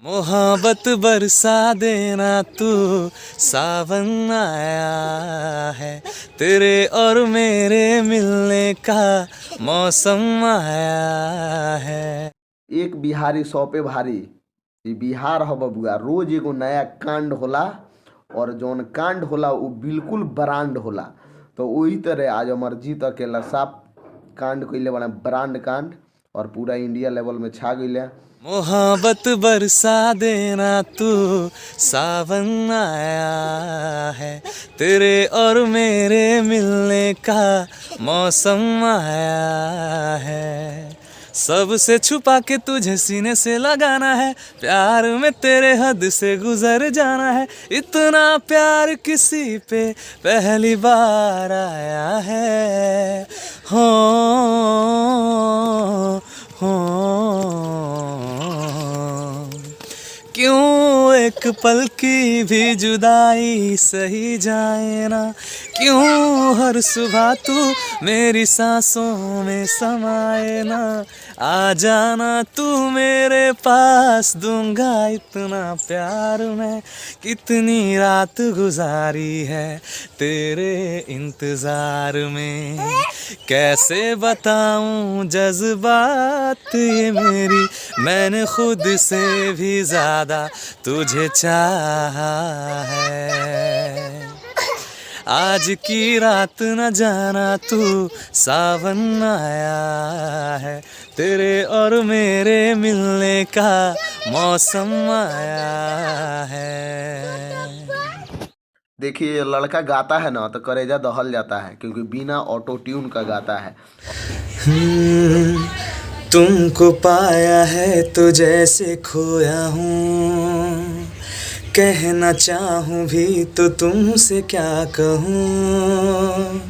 मोहब्बत बरसा देना तू, सावन आया है, तेरे और मेरे मिलने का मौसम आया है। एक बिहारी सौ पे भारी। ई बिहार ह बबुआ, रोज एगो नया कांड होला और जौन कांड होला उ बिल्कुल ब्रांड होला। तो वही तरह आज अमरजीत अकेला साफ कांड कइले बाड़े, ब्रांड कांड, और पूरा इंडिया लेवल में छा गइले। मोहब्बत बरसा देना तू, सावन आया है, तेरे और मेरे मिलने का मौसम आया है। सबसे छुपा के तुझे सीने से लगाना है, प्यार में तेरे हद से गुजर जाना है। इतना प्यार किसी पे पहली बार आया है। हो हो क्यों एक पल की भी जुदाई सही जाए ना, क्यों हर सुबह तू मेरी सांसों में समाए ना। आ जाना तू मेरे पास, दूंगा इतना प्यार मैं। कितनी रात गुजारी है तेरे इंतजार में, कैसे बताऊं जज्बात ये मेरी, मैंने खुद से भी ज्यादा तुझे चाहा है। आज की रात न जाना तू, सावन आया है, तेरे और मेरे मिलने का मौसम आया है। देखिए, ये लड़का गाता है ना तो करेजा दहल जाता है, क्योंकि बिना ऑटो ट्यून का गाता है। तुमको पाया है तो जैसे खोया हूँ, कहना चाहूँ भी तो तुमसे क्या कहूँ।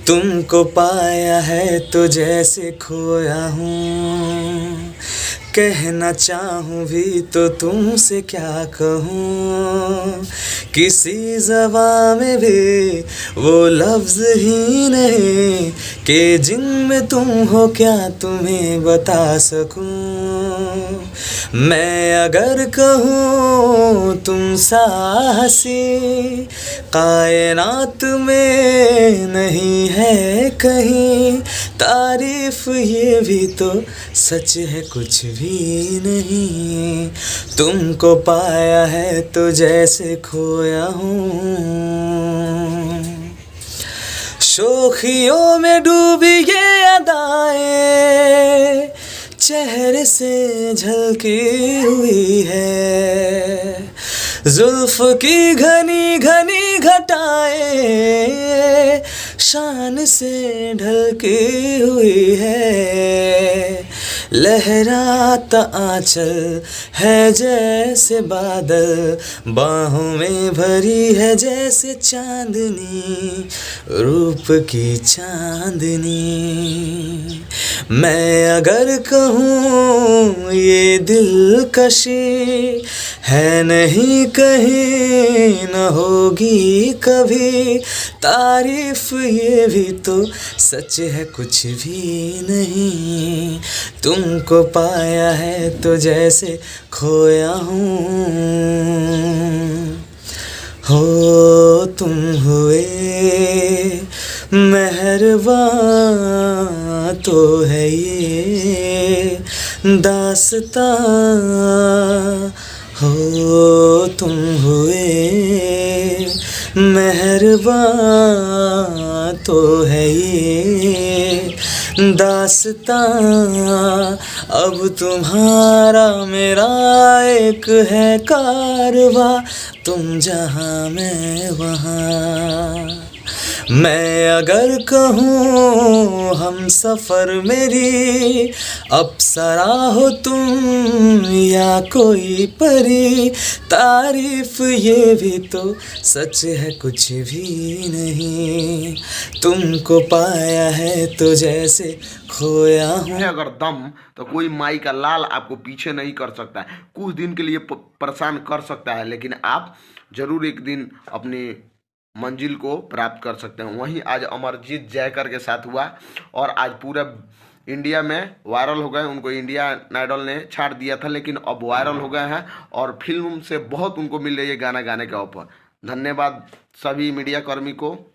तुमको पाया है तो जैसे खोया हूँ, कहना चाहूँ भी तो तुमसे क्या कहूँ। किसी ज़बान में भी वो लफ्ज़ ही नहीं कि जिनमें तुम हो क्या तुम्हें बता सकूँ। मैं अगर कहूँ तुम साहसी, कायनात में नहीं है कहीं। तारीफ ये भी तो सच है कुछ भी नहीं, तुमको पाया है तो जैसे खोया हूँ। शोखियों में डूबी ये अदाएं चेहरे से झलकी हुई है, जुल्फ की घनी घनी घटाएं शान से ढलकी हुई है। लहराता आंचल है जैसे बादल, बाहों में भरी है जैसे चांदनी, रूप की चांदनी। मैं अगर कहूँ ये दिलकशी है नहीं कहीं न होगी कभी। तारीफ ये भी तो सच है कुछ भी नहीं, तुमको पाया है तो जैसे खोया हूँ। हो तुम हुए मेहरबान तो है ये दास्तां, हो तुम हुए मेहरबान तो है ये दास्तां। अब तुम्हारा मेरा एक है कारवां, तुम जहाँ मैं वहाँ। मैं अगर कहूँ हम सफ़र मेरी, अप्सरा हो तुम या कोई परी। तारीफ ये भी तो सच है कुछ भी नहीं, तुमको पाया है तो जैसे खोया हूँ। अगर दम तो कोई माई का लाल आपको पीछे नहीं कर सकता है, कुछ दिन के लिए परेशान कर सकता है, लेकिन आप जरूर एक दिन अपनी मंजिल को प्राप्त कर सकते हैं। वहीं आज अमरजीत जयकर के साथ हुआ और आज पूरा इंडिया में वायरल हो गए, उनको इंडिया आइडल ने छाड़ दिया था, लेकिन अब वायरल हो गए हैं और फिल्म से बहुत उनको मिल रही है गाना गाने का ऑफर। धन्यवाद सभी मीडिया कर्मी को।